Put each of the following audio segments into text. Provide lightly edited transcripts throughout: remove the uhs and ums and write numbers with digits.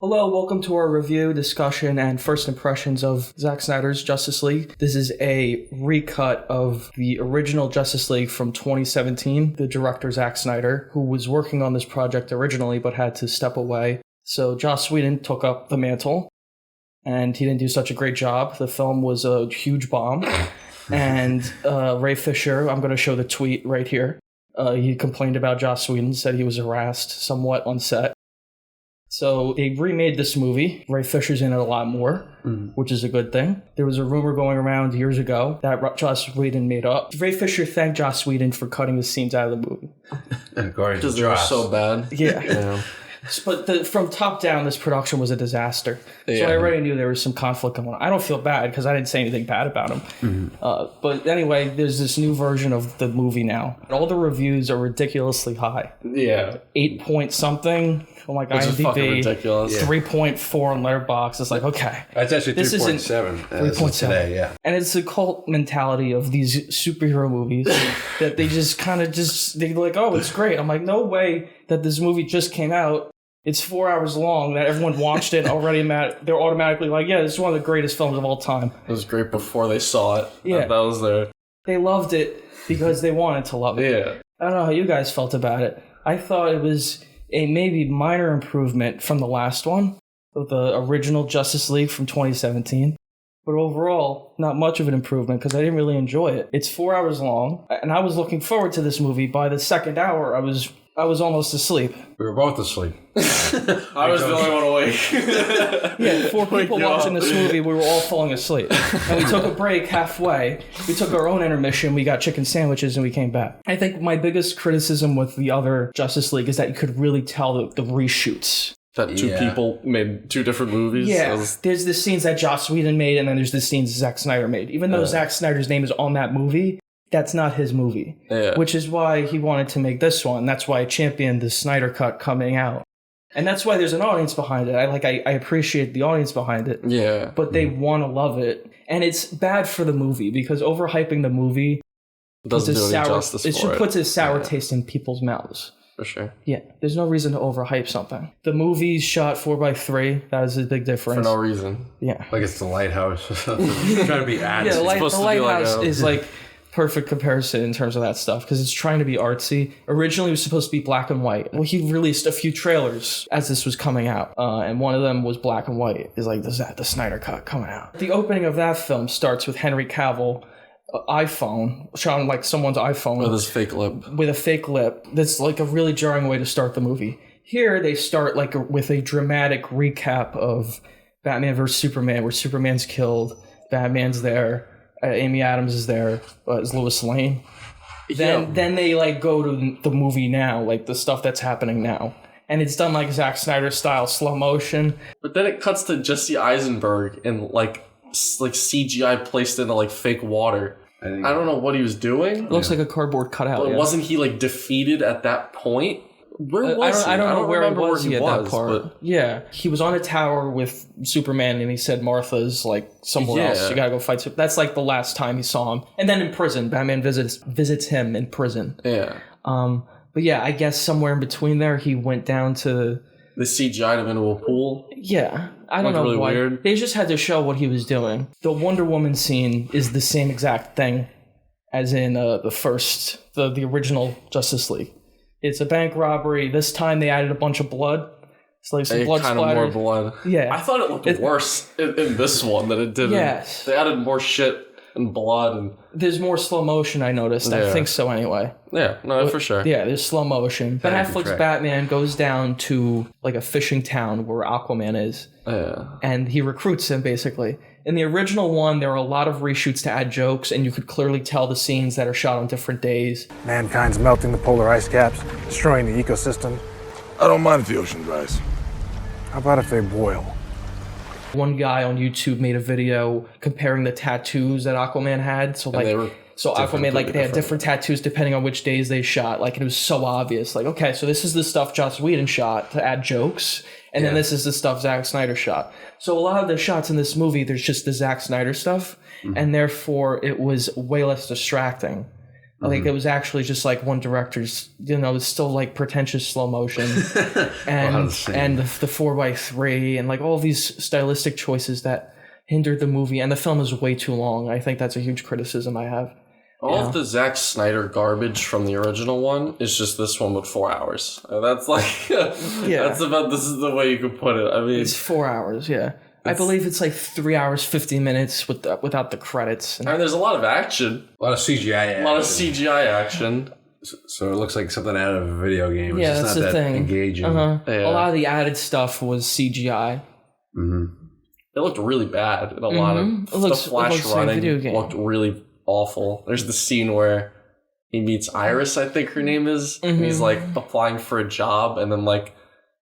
Hello, welcome to our review, discussion, and first impressions of Zack Snyder's Justice League. This is a recut of the original Justice League from 2017. The director, Zack Snyder, who was working on this project originally but had to step away. So Joss Whedon took up the mantle, and he didn't do such a great job. The film was a huge bomb. And Ray Fisher, I'm going to show the tweet right here. He complained about Joss Whedon, said he was harassed somewhat on set. So they remade this movie. Ray Fisher's in it a lot more, which is a good thing. There was a rumor going around years ago that Joss Whedon made up. Ray Fisher thanked Joss Whedon for cutting the scenes out of the movie. Because they were so bad. Yeah. But from top down, this production was a disaster. Yeah. So I already knew there was some conflict going on. I don't feel bad because I didn't say anything bad about him. But anyway, there's this new version of the movie now. All the reviews are ridiculously high. Yeah. 8 point something. Oh my God, IMDb, ridiculous. 3.4 on Letterboxd. It's like, okay. That's actually 3.7. 3.7 today, yeah. And it's a cult mentality of these superhero movies that they just kind of they're like, oh, it's great. I'm like, no way that this movie just came out. It's 4 hours long that everyone watched it already. They're automatically like, yeah, this is one of the greatest films of all time. It was great before they saw it. Yeah. That was there. They loved it because they wanted to love it. Yeah. I don't know how you guys felt about it. I thought it was a maybe minor improvement from the last one, the original Justice League from 2017. But overall, not much of an improvement because I didn't really enjoy it. It's 4 hours long, and I was looking forward to this movie. By the second hour, I was almost asleep. We were both asleep. I was the only one awake. Yeah, four people watching this movie, we were all falling asleep. And we took a break halfway. We took our own intermission. We got chicken sandwiches and we came back. I think my biggest criticism with the other Justice League is that you could really tell the reshoots. That two people made two different movies? Yeah, there's the scenes that Joss Whedon made and then there's the scenes Zack Snyder made. Even though Zack Snyder's name is on that movie, that's not his movie. Yeah. Which is why he wanted to make this one. That's why I championed the Snyder Cut coming out. And that's why there's an audience behind it. I appreciate the audience behind it. Yeah. But they want to love it. And it's bad for the movie because overhyping the movie doesn't do any justice for it. It should put a sour taste in people's mouths. For sure. Yeah. There's no reason to overhype something. The movie's shot 4:3. That is a big difference. For no reason. Yeah. Like it's the lighthouse. Trying to be ads. Yeah, the lighthouse is like perfect comparison in terms of that stuff because it's trying to be artsy. Originally, it was supposed to be black and white. Well, he released a few trailers as this was coming out, and one of them was black and white. It's like, is that the Snyder Cut coming out? The opening of that film starts with Henry Cavill iPhone, showing like someone's iPhone with his fake lip. With a fake lip. That's like a really jarring way to start the movie. Here, they start like with a dramatic recap of Batman vs. Superman, where Superman's killed, Batman's there, Amy Adams is there, is Lois Lane. Then they like go to the movie now, like the stuff that's happening now. And it's done like Zack Snyder style, slow motion. But then it cuts to Jesse Eisenberg and like CGI placed into like fake water. I don't know what he was doing. It looks like a cardboard cutout. But wasn't he like defeated at that point? Where was he? I don't know where he was at that part. But yeah, he was on a tower with Superman, and he said Martha's like somewhere else. You gotta go fight. That's like the last time he saw him. And then in prison, Batman visits him in prison. Yeah. But yeah, I guess somewhere in between there, he went down to the CGI'd him into a pool. Yeah, I don't know really why. Weird. They just had to show what he was doing. The Wonder Woman scene is the same exact thing as in the original Justice League. It's a bank robbery. This time they added a bunch of blood. It's like some blood splatter. Kind of more blood. Yeah. I thought it looked worse in this one than it did. Yes. They added more shit and blood. And there's more slow motion, I noticed. Yeah. I think so anyway. Yeah, no, for sure. Yeah, there's slow motion. Ben Affleck's Batman goes down to like a fishing town where Aquaman is. Yeah. And he recruits him basically. In the original one, there were a lot of reshoots to add jokes, and you could clearly tell the scenes that are shot on different days. Mankind's melting the polar ice caps, destroying the ecosystem. I don't mind if the ocean dries. How about if they boil? One guy on YouTube made a video comparing the tattoos that Aquaman had. So Aquaman, like, they had different tattoos depending on which days they shot. Like, it was so obvious. Like, okay, so this is the stuff Joss Whedon shot to add jokes, and then this is the stuff Zack Snyder shot. So a lot of the shots in this movie, there's just the Zack Snyder stuff, and therefore it was way less distracting. Like it was actually just like one director's, it's still like pretentious slow motion and the 4:3 and like all these stylistic choices that hindered the movie, and the film is way too long. I think that's a huge criticism I have. All of the Zack Snyder garbage from the original one is just this one with 4 hours. That's like, this is the way you could put it. I mean, it's 4 hours, yeah. I believe it's like 3 hours, 50 minutes without the credits. And there's a lot of action. A lot of CGI action. So it looks like something out of a video game. It's that's just the not that thing. engaging. Yeah. A lot of the added stuff was CGI. It looked really bad. And a lot of the Flash running looked really awful. There's the scene where he meets Iris, I think her name is, and he's like applying for a job, and then like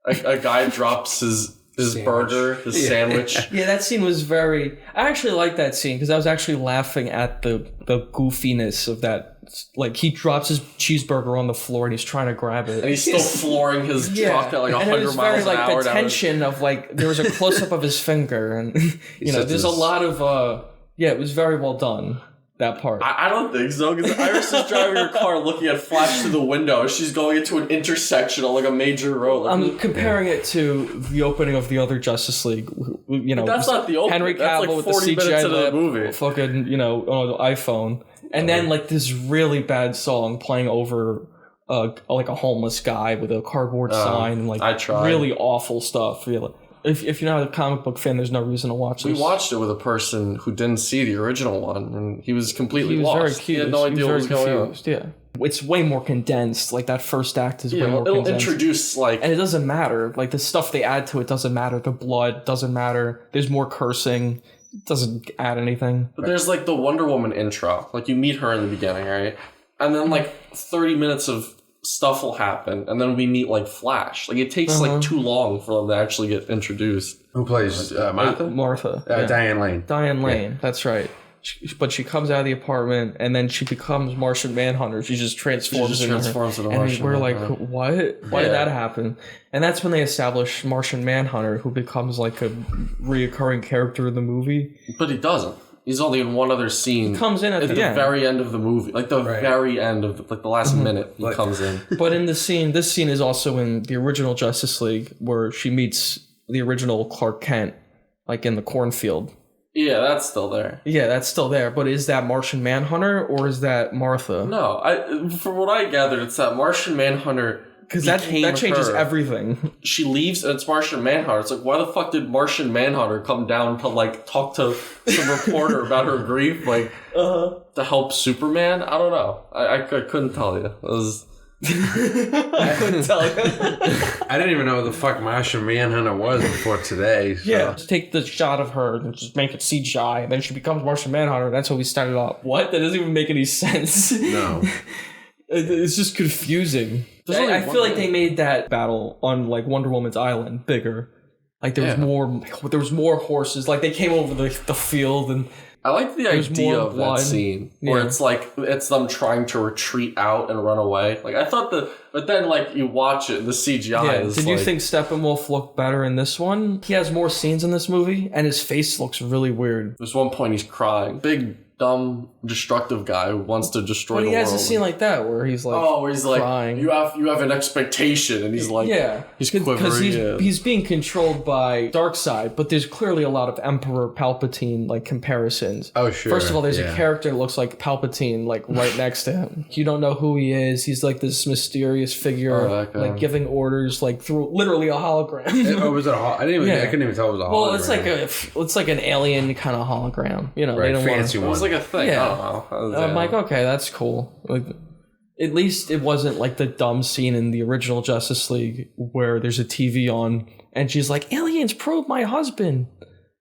a guy drops his burger, his sandwich. Yeah, that scene was I actually liked that scene because I was actually laughing at the goofiness of that. Like he drops his cheeseburger on the floor and he's trying to grab it, and he's still flooring his truck at like 100 miles an hour. The tension of like there was a close up of his finger, and there's a lot of it was very well done. That part. I don't think so, because Iris is driving her car looking at Flash through the window. She's going into an intersection on like a major road. Like, I'm comparing it to the opening of the other Justice League. But that's not the opening. Henry Cavill like with the CGI lip, movie. Fucking on the iPhone, and then like this really bad song playing over like a homeless guy with a cardboard sign and like really awful stuff. Really. If you're not a comic book fan, there's no reason to watch this. We watched it with a person who didn't see the original one, and he was completely lost. Very confused. He had no idea what was going on. Yeah. It's way more condensed. Like, that first act is way more condensed. It'll introduce, like... And it doesn't matter. Like, the stuff they add to it doesn't matter. The blood doesn't matter. There's more cursing. It doesn't add anything. But there's, like, the Wonder Woman intro. Like, you meet her in the beginning, right? And then, like, 30 minutes of stuff will happen, and then we meet like Flash. Like it takes like too long for them to actually get introduced. Who plays Martha? Martha. Diane Lane. Diane Lane. That's right. But she comes out of the apartment, and then she becomes Martian Manhunter. She just transforms into Martian and we're like, what? Why did that happen? And that's when they establish Martian Manhunter, who becomes like a reoccurring character in the movie. But he doesn't. He's only in one other scene. He comes in at the end. Very end of the movie. Like the very end of the last minute he comes in. But in this scene is also in the original Justice League where she meets the original Clark Kent, like in the cornfield. Yeah, that's still there. Yeah, that's still there. But is that Martian Manhunter or is that Martha? No, from what I gathered, it's that Martian Manhunter. Because that changes everything. She leaves and it's Martian Manhunter. It's like, why the fuck did Martian Manhunter come down to like talk to some reporter about her grief, like to help Superman? I don't know. I couldn't tell you. I couldn't tell you. I didn't even know what the fuck Martian Manhunter was before today. So. Yeah, just take the shot of her and just make it CGI, and then she becomes Martian Manhunter. That's how we started off. What? That doesn't even make any sense. No. It's just confusing. I feel like they made that battle on like Wonder Woman's island bigger. Like there was more horses. Like they came over the field, and I like the idea of that scene where it's like it's them trying to retreat out and run away. Like I thought but then like you watch it, and the CGI is. Did you think Steppenwolf looked better in this one? He has more scenes in this movie, and his face looks really weird. There's one point he's crying. Big, dumb, destructive guy who wants to destroy the world. But he has a scene like that where he's like, crying. Like, you have an expectation, and he's like, he's quivering. Because he's being controlled by Darkseid, but there's clearly a lot of Emperor Palpatine like comparisons. Oh sure. First of all, there's a character that looks like Palpatine like right next to him. You don't know who he is. He's like this mysterious figure, like giving orders like through literally a hologram. Was it I couldn't even tell it was a hologram. Well, it's like an alien kind of hologram. You know, right, they don't fancy one. It was like a thing. Yeah. I don't know. I'm like, okay, that's cool. Like, at least it wasn't like the dumb scene in the original Justice League where there's a TV on and she's like, aliens probe my husband.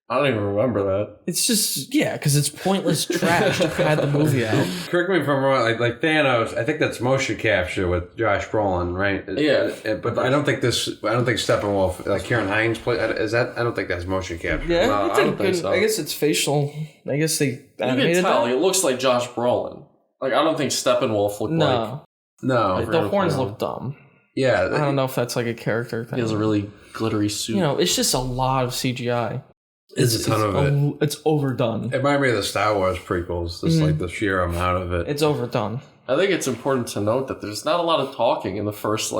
I don't even remember that. It's just, because it's pointless trash to pad the movie out. Correct me if I'm wrong, like Thanos, I think that's motion capture with Josh Brolin, right? Yeah. But I don't think Steppenwolf, like Kieran Hines play, I don't think that's motion capture. Yeah, no, I don't think so. I guess it's facial. I guess they animated you can tell, that. it looks like Josh Brolin. Like, I don't think Steppenwolf looked like... No. The horns look dumb. Yeah. I don't know if that's like a character thing. He has a really glittery suit. It's just a lot of CGI. It's a ton of it. It's overdone. It reminded me of the Star Wars prequels. Just like the sheer amount of it. It's overdone. I think it's important to note that there's not a lot of talking in the first,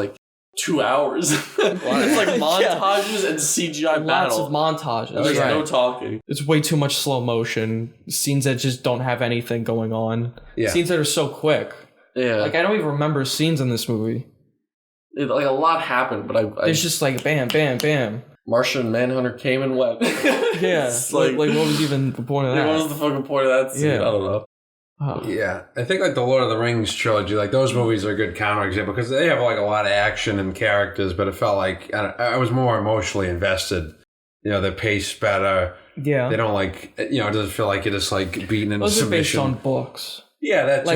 2 hours. It's montages and CGI Lots battle. of montages. There's no talking. It's way too much slow motion. Scenes that just don't have anything going on. Yeah. Scenes that are so quick. Yeah. I don't even remember scenes in this movie. A lot happened, but it's just bam, bam, bam. Martian Manhunter came and went. Yeah. what was even the point of that? What was the fucking point of that scene? Yeah. I don't know. Yeah, I think the Lord of the Rings trilogy, those movies are a good counterexample because they have a lot of action and characters, but it felt like I was more emotionally invested. They're paced better. Yeah, they don't it doesn't feel like you're just beaten into those submission. Those are based on books. Yeah, that's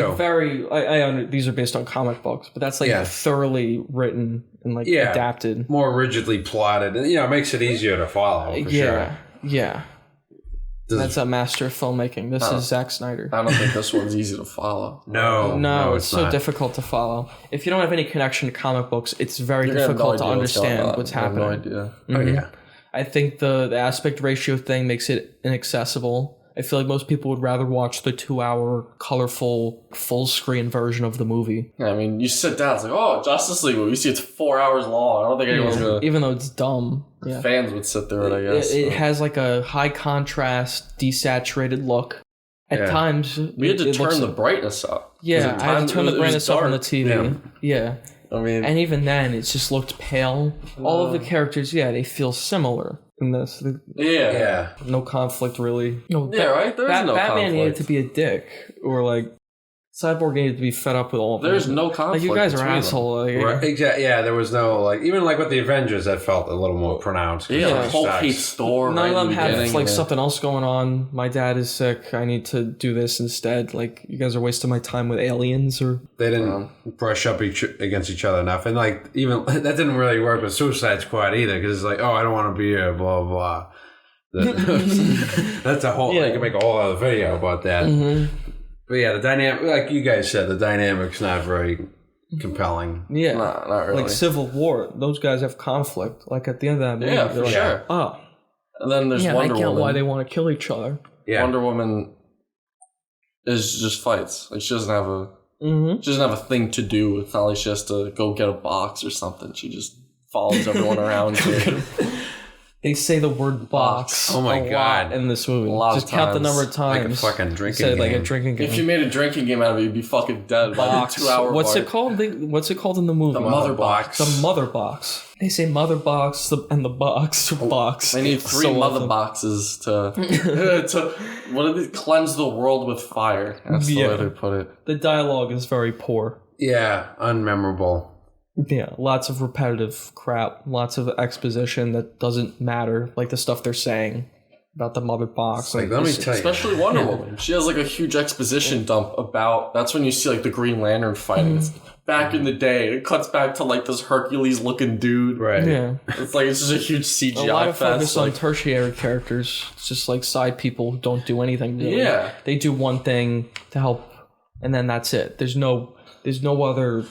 these are based on comic books, but that's thoroughly written and adapted, more rigidly plotted, and it makes it easier to follow. For sure. Yeah. That's a master of filmmaking. This is Zack Snyder. I don't think this one's easy to follow. No, it's so difficult to follow. If you don't have any connection to comic books, it's very difficult to understand what's happening. I have no idea. Oh yeah. I think the aspect ratio thing makes it inaccessible. I feel like most people would rather watch the 2-hour, colorful, full-screen version of the movie. Yeah, I mean, you sit down, it's Justice League movie. You see it's 4 hours long. I don't think anyone's going to... Even though it's dumb. Yeah. Fans would sit through it, I guess. It has a high-contrast, desaturated look. At times... We had to turn the brightness up. Yeah, I had to turn the brightness up on the TV. Yeah. I mean... And even then, it just looked pale. All of the characters, they feel similar. In this, no conflict really. No, right. There's no Batman conflict. needed to be a dick, or Cyborg needed to be fed up with all of There's them. no conflict. You guys are assholes. Right. Exactly. Yeah, there was no even with the Avengers, that felt a little more pronounced. Yeah, Hulk hates Thor. None of them have something else going on. My dad is sick. I need to do this instead. You guys are wasting my time with aliens, or they didn't brush up against each other enough, and even that didn't really work with Suicide Squad either, because it's I don't want to be here, blah blah. That's a whole. You can make a whole other video about that. Mm-hmm. But yeah, the dynamic, like you guys said, the dynamic's not very compelling. Yeah, not really. Civil War, those guys have conflict. At the end of that movie, for sure. Oh, and then there's Wonder Woman. I get why they want to kill each other. Yeah, Wonder Woman is just fights. She doesn't have a she doesn't have a thing to do. It's not like she has to go get a box or something. She just follows everyone around. They say the word box. Oh my god! In this movie, just count the number of times. Like a fucking drinking game. Like a drinking game. If you made a drinking game out of it, you'd be fucking dead by the 2 hour. What's it called? What's it called in the movie? The mother box. The mother box. They say mother box and the box. They need 3 mother boxes to cleanse the world with fire. That's the way they put it. The dialogue is very poor. Yeah, unmemorable. Yeah, lots of repetitive crap, lots of exposition that doesn't matter, like the stuff they're saying about the mother box. Let me tell you. Especially Wonder Woman. She has a huge exposition dump about, that's when you see the Green Lantern fighting. It's back in the day. It cuts back to this Hercules looking dude. Right. Yeah. It's just a huge CGI fest. A lot of focus on tertiary characters. It's just side people who don't do anything really. Yeah. They do one thing to help, and then that's it. There's no other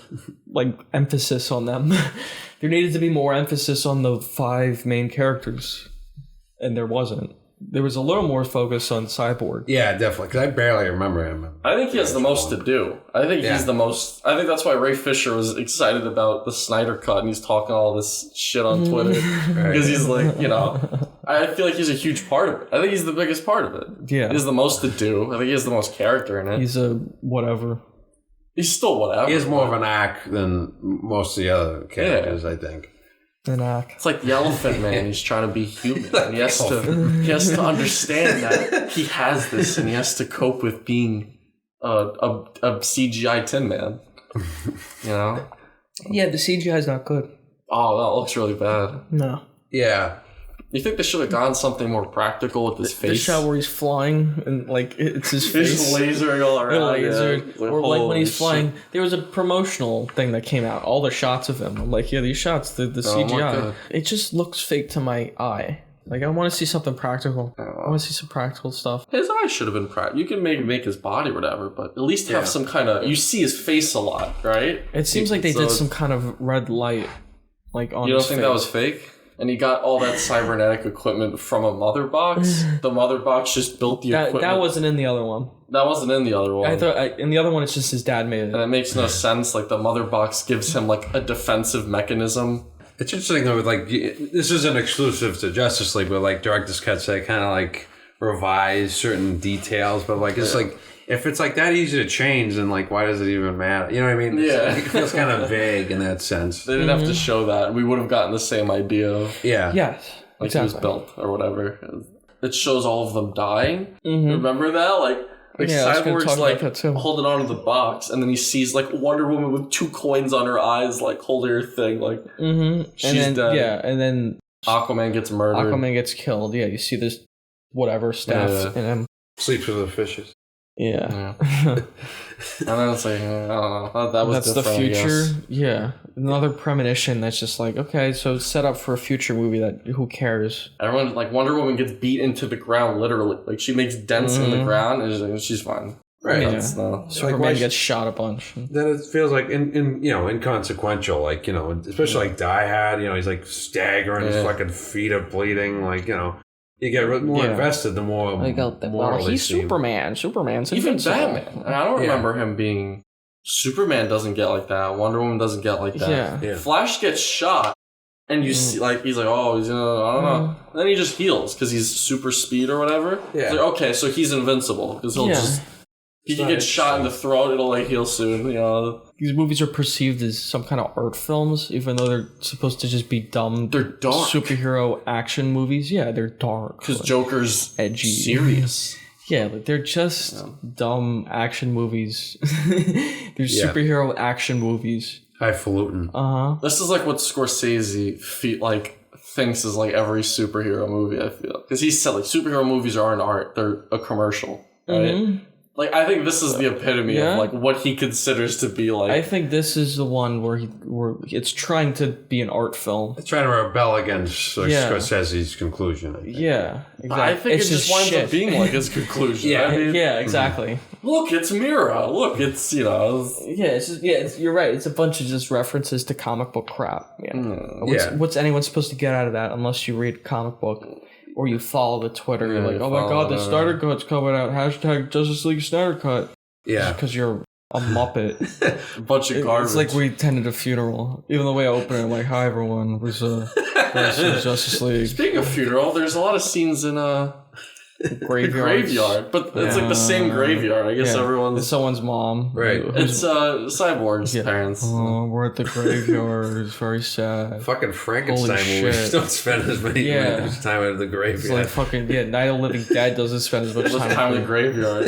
emphasis on them. There needed to be more emphasis on the 5 main characters, and there wasn't. There was a little more focus on Cyborg. Yeah, definitely, because I barely remember him. I think he has the most to do. I think he's the most... I think that's why Ray Fisher was excited about the Snyder Cut, and he's talking all this shit on Twitter. Because he's I feel like he's a huge part of it. I think he's the biggest part of it. Yeah. He has the most to do. I think he has the most character in it. He's a whatever. He's still whatever. He has more of an act than most of the other characters, I think. An act. It's like the Elephant Man. He's trying to be human. And he has to understand that he has this, and he has to cope with being a CGI Tin Man. You know? Yeah, the CGI is not good. Oh, that looks really bad. No. Yeah. You think they should have gone something more practical with his face? The shot where he's flying and it's his face. He's lasering all around. Or when he's flying. There was a promotional thing that came out. All the shots of him. I'm these shots, the CGI. It just looks fake to my eye. I want to see something practical. I want to see some practical stuff. His eyes should have been practical. You can make his body or whatever, but at least have some kind of... You see his face a lot, right? It seems like they did some kind of red light on his face. You don't think that was fake? and he got all that cybernetic equipment from a mother box. The mother box just built the equipment. That wasn't in the other one. That wasn't in the other one. I thought in the other one it's just his dad made it. And it makes no sense. Like, the mother box gives him like a defensive mechanism. It's interesting though, with like, this isn't exclusive to Justice League, but like director's cuts, they kind of like revise certain details, but like it's like, if it's like that easy to change, then like why does it even matter? You know what I mean? Yeah. It feels kind of vague in that sense. They didn't have to show that. We would have gotten the same idea. Yeah. Yes. Like exactly. he was built or whatever. It shows all of them dying. Mm-hmm. Remember that? Like Cyborg's like holding on to the box, and then he sees like Wonder Woman with 2 coins on her eyes, like holding her thing, like she's dead. Yeah, and then Aquaman gets murdered. Aquaman gets killed. Yeah, you see this whatever staff in him. Sleeps with the fishes. Yeah. And then it's like, I don't know. That was that's the different, future. Yeah. Another premonition that's just like, okay, so it's set up for a future movie that who cares? Everyone, like, Wonder Woman gets beat into the ground, literally. Like, she makes dents in the ground, and she's fine. Right. Yeah. Superman gets shot a bunch. Then it feels like inconsequential, like, you know, especially like Die Hard, you know, he's like staggering, his fucking feet are bleeding, like, you know. You get more invested the more he's Superman. Superman's even invincible. Batman. And I don't remember him being... Superman doesn't get like that. Wonder Woman doesn't get like that. Yeah. Flash gets shot, and you see, like, he's like, oh, he's gonna, I don't know. And then he just heals, because he's super speed or whatever. Yeah. It's like, okay, so he's invincible, because he'll just... He can get shot in the throat, it'll, like, heal soon, you know. These movies are perceived as some kind of art films, even though they're supposed to just be dumb. They're dark. Superhero action movies. Yeah, they're dark. Because Joker's edgy. Serious. Yeah, like they're just dumb action movies. They're superhero action movies. Highfalutin. This is like what Scorsese thinks is like every superhero movie, I feel. Because he said, like, superhero movies aren't art, they're a commercial, right? Like, I think this is the epitome of, like, what he considers to be, like... I think this is the one where it's trying to be an art film. It's trying to rebel against Scorsese's conclusion, I think. Yeah, exactly. I think it just winds up being, like, his conclusion. Yeah, exactly. Look, it's Mira. Look, it's, you know... You're right. It's a bunch of just references to comic book crap. What's anyone supposed to get out of that unless you read comic book? Or you follow the Twitter, you're like, oh my god, the Snyder Cut's coming out. # Justice League Snyder Cut. Yeah. Because you're a muppet. A bunch of garbage. It's like we attended a funeral. Even the way I open it, I'm like, hi everyone, we're Justice League. Speaking of funeral, there's a lot of scenes in graveyard, but it's like the same graveyard. I guess everyone's... It's someone's mom. Right. It's Cyborg's parents. Oh, we're at the graveyard. It's very sad. Fucking Frankenstein movies don't spend as many time at the graveyard. It's like fucking, Night of the Living Dead doesn't spend as much time in the graveyard.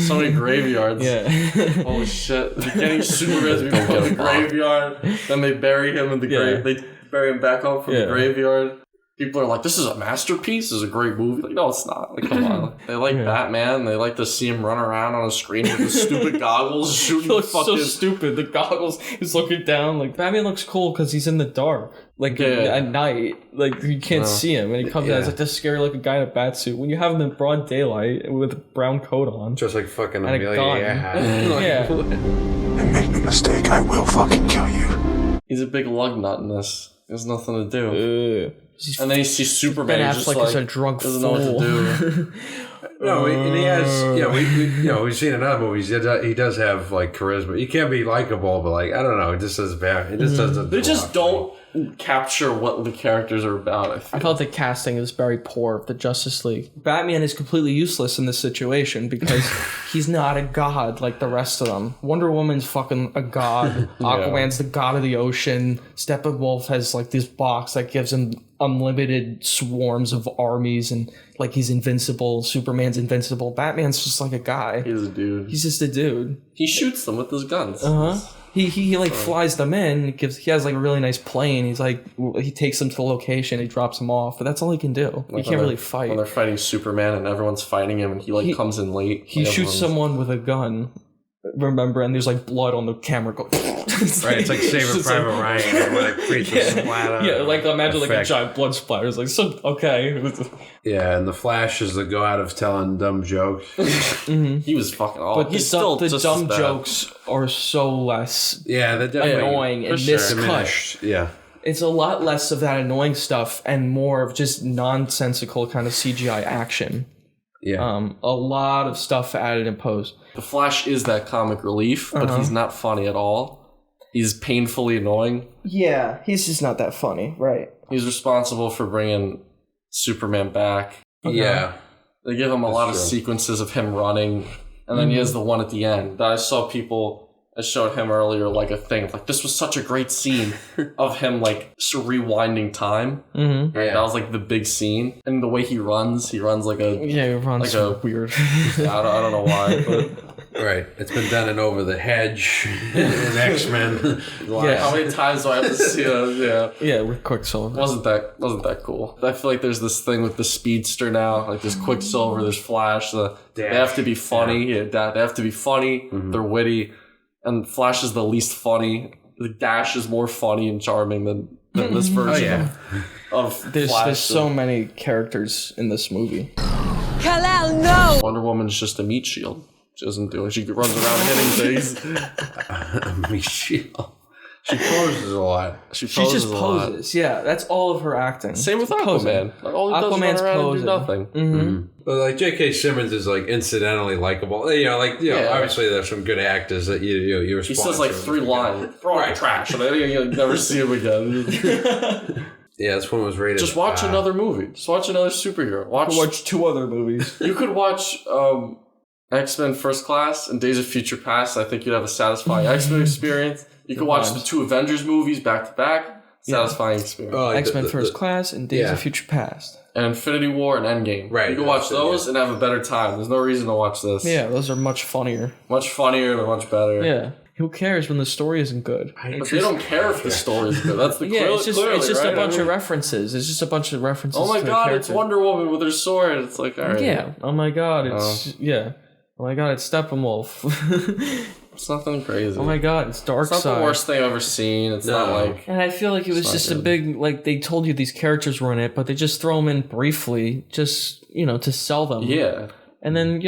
So many graveyards. Yeah. Holy shit. They're getting Superman's people in the graveyard. Then they bury him in the grave. They bury him back up from the graveyard. People are like, this is a masterpiece. This is a great movie. Like, no, it's not. Like, come on. They like Batman. They like to see him run around on a screen with his stupid goggles, shooting. He looks so stupid. The goggles. He's looking down. Like, Batman looks cool because he's in the dark. Like, at night. Like, you can't see him. And he comes out as like this scary looking guy in a bat suit. When you have him in broad daylight with a brown coat on. Just like fucking and a gun. And make no mistake, I will fucking kill you. He's a big lug nut in this. There's nothing to do. And then you see Superman. Ben just Affleck is a drunk doesn't know what to do. No, and he has. We've seen in other movies. He does have like charisma. He can be likable, but like I don't know. It just does bad. It just doesn't. They just don't capture what the characters are about. I thought the casting is very poor of the Justice League. Batman is completely useless in this situation because he's not a god like the rest of them. Wonder Woman's fucking a god. Aquaman's the god of the ocean. Steppenwolf has like this box that gives him unlimited swarms of armies and like he's invincible. Superman's invincible. Batman's just like a guy. He's a dude. He's just a dude. He shoots them with his guns. He like flies them in. He has like a really nice plane. He's like he takes them to the location. He drops them off, but that's all he can do. He can't really fight. When they're fighting Superman and everyone's fighting him, and he comes in late. He shoots someone with a gun. Remember, and there's like blood on the camera. It's like Saving Private Ryan. Where it creates a splatter. Yeah, like imagine like a giant blood splatter. It's like okay. Yeah, and the Flash is the god of telling dumb jokes. He was fucking awful. But the dumb jokes are so less they're definitely annoying and miscut. Yeah. It's a lot less of that annoying stuff and more of just nonsensical kind of CGI action. Yeah. A lot of stuff added in post. The Flash is that comic relief, but he's not funny at all. He's painfully annoying. Yeah, he's just not that funny, right? He's responsible for bringing Superman back. Okay. Yeah. They give him a lot of sequences of him running, and then he has the one at the end. I saw people... I showed him earlier, like, a thing. Like, this was such a great scene of him, like, rewinding time. Mm-hmm. Right? That was, like, the big scene. And the way he runs like a... Yeah, he runs like weird. I don't know why, but... Right. It's been done in Over the Hedge in X-Men. Yeah. How many times do I have to see it? Yeah, with Quicksilver. Wasn't that cool. I feel like there's this thing with the Speedster now. Like, there's Quicksilver, there's Flash. They have to be funny. Yeah, they have to be funny. Mm-hmm. They're witty. And Flash is the least funny. The Dash is more funny and charming than this version of Flash. There's so many characters in this movie. Kal-El, no! Wonder Woman's just a meat shield. She doesn't do it. She runs around hitting things. Meat shield. She poses a lot. She just poses. Yeah, that's all of her acting. Same with Aquaman. Like, all he does is run around and do nothing. Mm-hmm. But like J.K. Simmons is like incidentally likable. Obviously there's some good actors that you respond to. He says like 3 lines. Throw out trash, and then you'll never see him again. Yeah, this one was rated. Just watch another movie. Just watch another superhero. Watch 2 other movies. You could watch X-Men First Class and Days of Future Past. I think you'd have a satisfying X-Men experience. You could watch the 2 Avengers movies back to back. Satisfying experience. Like X-Men First Class and Days of Future Past. And Infinity War and Endgame. Right. You can watch those and have a better time. There's no reason to watch this. Yeah, those are much funnier. Much funnier and much better. Yeah. Who cares when the story isn't good? But they don't care if the story is good. That's the it's just a bunch of references. It's just a bunch of references. Oh my to god, it's Wonder Woman with her sword. It's like, all right. Yeah. Oh my god, it's Oh my god, it's Steppenwolf. It's nothing crazy. Oh my god, it's Darkseid. It's not the worst thing I've ever seen. It's not like... And I feel like it was just a big... Like, they told you these characters were in it, but they just throw them in briefly, just, to sell them. Yeah. And then,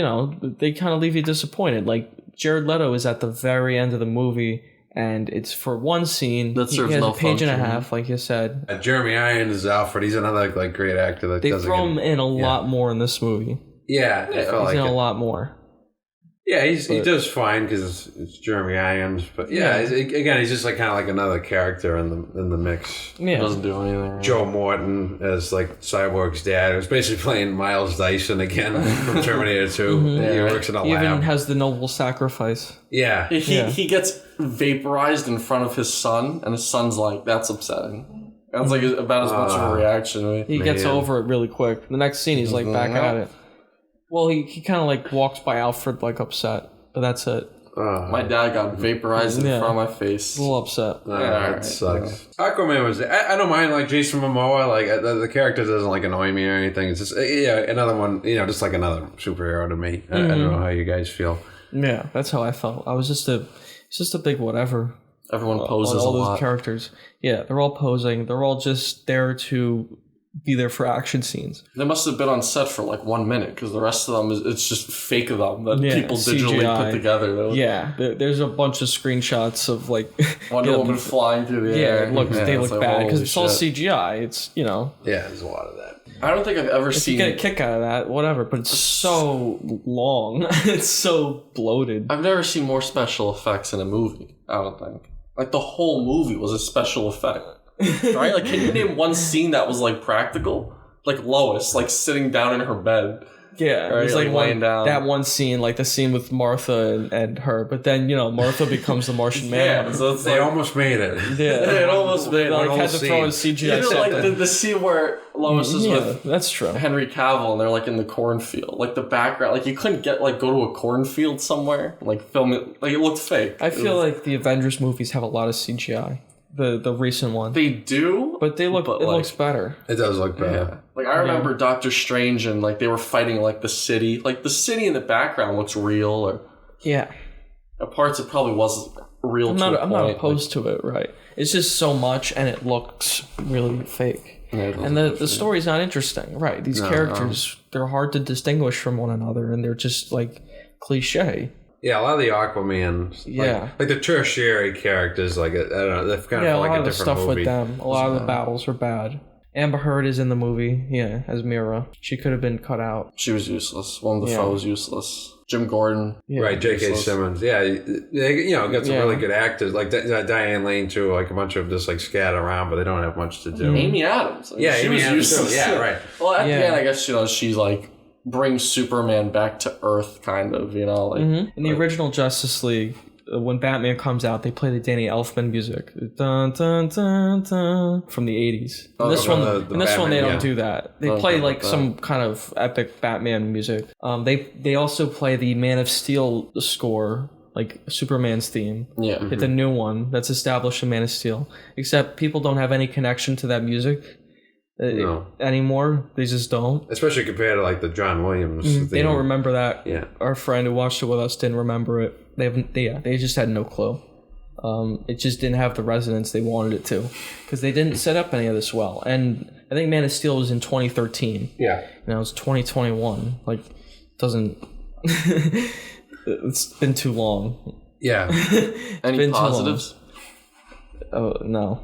they kind of leave you disappointed. Like, Jared Leto is at the very end of the movie, and it's for one scene. That serves he has no a page function. and a half, like you said. Jeremy Irons is Alfred. He's another like great actor. That they throw him in a lot more in this movie. Yeah, he's in a lot more. Yeah, he does fine because it's Jeremy Irons, but he's just like kind of like another character in the mix. Yeah, he doesn't do anything. Right. Joe Morton as like Cyborg's dad, who's basically playing Miles Dyson again from Terminator 2. Mm-hmm. He works in a lab. He even has the noble sacrifice. Yeah, he gets vaporized in front of his son, and his son's like, "That's upsetting." That's like about as much of a reaction. He gets over it really quick. The next scene, he's like back at it. Well, he kind of like walks by Alfred like upset, but that's it. My dad got vaporized in front of my face. A little upset. That sucks. Aquaman was... I don't mind like Jason Momoa. Like the character doesn't like annoy me or anything. It's just another one. Just like another superhero to me. I don't know how you guys feel. Yeah, that's how I felt. I was just a big whatever. Everyone poses all a lot. Those characters. Yeah, they're all posing. They're all just there to be there for action scenes. They must have been on set for like 1 minute because the rest of them it's just fake of them that people digitally CGI. put together. There's a bunch of screenshots of like Wonder Woman flying through the air. They look like, bad because it's all shit. CGI. It's Yeah, there's a lot of that. I don't think I've ever seen. You get a kick out of that, whatever. But it's so long. It's so bloated. I've never seen more special effects in a movie. I don't think. Like the whole movie was a special effect. Right? Like, can you name one scene that was like practical? Like Lois, like sitting down in her bed. Yeah, right? It's like laying down. That one scene, like the scene with Martha and her. But then Martha becomes the Martian Manhunter. So they almost made it. Yeah, it almost made it. Like had to throw in CGI. Even like the scene where Lois is with that's true. Henry Cavill and they're like in the cornfield, like the background, like you couldn't go to a cornfield somewhere, like film it, like it looked fake. I feel like the Avengers movies have a lot of CGI. The recent one. They do, but it looks better. It does look better. Yeah. Like I remember Doctor Strange and like they were fighting like the city in the background looks real, or at parts it probably was real. I'm not opposed to it, right? It's just so much and it looks really fake. Yeah, and the story's not interesting, right? These characters they're hard to distinguish from one another and they're just like cliche. Yeah, a lot of the Aquaman, like the tertiary characters, like I don't know, they've kind of felt like a different stuff movie. With them. A lot of the battles were bad. Amber Heard is in the movie, as Mira. She could have been cut out. She was useless. One of the foes useless. Jim Gordon. Right, J.K. Simmons. Yeah, they, got some really good actors. Like Diane Lane, too. Like a bunch of just like scattered around, but they don't have much to do. Amy Adams. She Amy was Adams useless. Too. Yeah, right. Well, at the end, I guess, she like brings Superman back to Earth, kind of, like. In the original Justice League, when Batman comes out, they play the Danny Elfman music. Dun, dun, dun, dun, from the 80s. In this one, they don't do that. They play like some kind of epic Batman music. They also play the Man of Steel score, like Superman's theme. Yeah. It's a new one that's established in Man of Steel. Except people don't have any connection to that music. Anymore. They just don't. Especially compared to like the John Williams. They don't remember that. Yeah. Our friend who watched it with us didn't remember it. They just had no clue. It just didn't have the resonance they wanted it to, because they didn't set up any of this well. And I think Man of Steel was in 2013. Yeah. Now it's 2021. Like, doesn't. It's been too long. Yeah. Any positives? Oh no.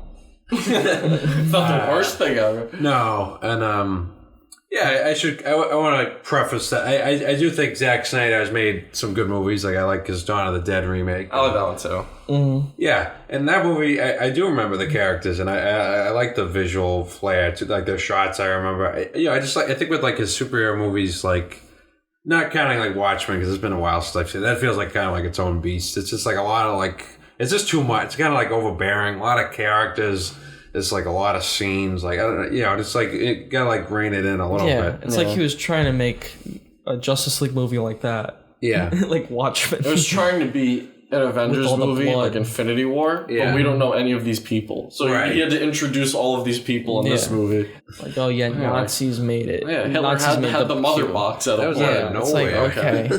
It's not the worst thing ever. No, and I want to preface that I do think Zack Snyder has made some good movies. Like I like his Dawn of the Dead remake. I like that one too. Mm-hmm. Yeah, and that movie I do remember the characters, and I like the visual flair to like their shots. I remember. I think with like his superhero movies, like not counting like Watchmen because it's been a while since I've seen that. Feels like kind of like its own beast. It's just like a lot of like it's just too much. It's kind of like overbearing. A lot of characters. It's like a lot of scenes, like I don't know, it's like it gotta like rein it in a little bit. It's like he was trying to make a Justice League movie like that. Yeah, like Watchmen. It was trying to be an Avengers movie, like Infinity War, but we don't know any of these people, so he had to introduce all of these people in this movie. Like, Nazis made it. Yeah, Hitler had the mother box at a point. It's like okay.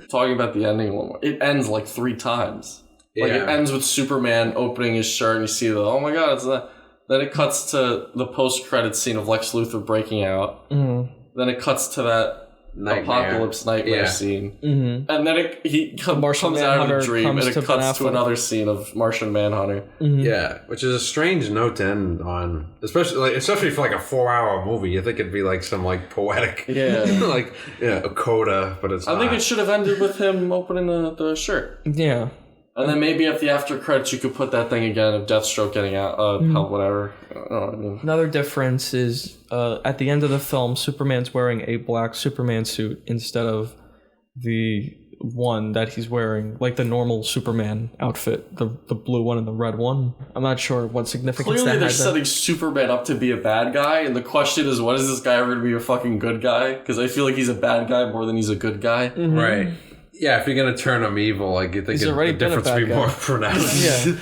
Talking about the ending one more, it ends like 3 times. Like it ends with Superman opening his shirt, and you see oh my god, it's that. Then it cuts to the post-credits scene of Lex Luthor breaking out. Mm-hmm. Then it cuts to that apocalypse nightmare scene. Mm-hmm. And then he comes out of a dream, and it cuts to another scene of Martian Manhunter. Mm-hmm. Yeah, which is a strange note to end on, especially for like a 4-hour movie. You think it'd be like some like poetic, a coda, but it's. I think it should have ended with him opening the shirt. Yeah. And then maybe at the after credits, you could put that thing again of Deathstroke getting out, whatever. I don't know what I mean. Another difference is at the end of the film, Superman's wearing a black Superman suit instead of the one that he's wearing, like the normal Superman outfit, the blue one and the red one. I'm not sure what significance Clearly, that they're has. setting Superman up to be a bad guy, and the question is, when is this guy ever going to be a fucking good guy? Because I feel like he's a bad guy more than he's a good guy. Mm-hmm. Right. Yeah, if you're gonna turn him evil, like you think the difference would be more pronounced. Yeah,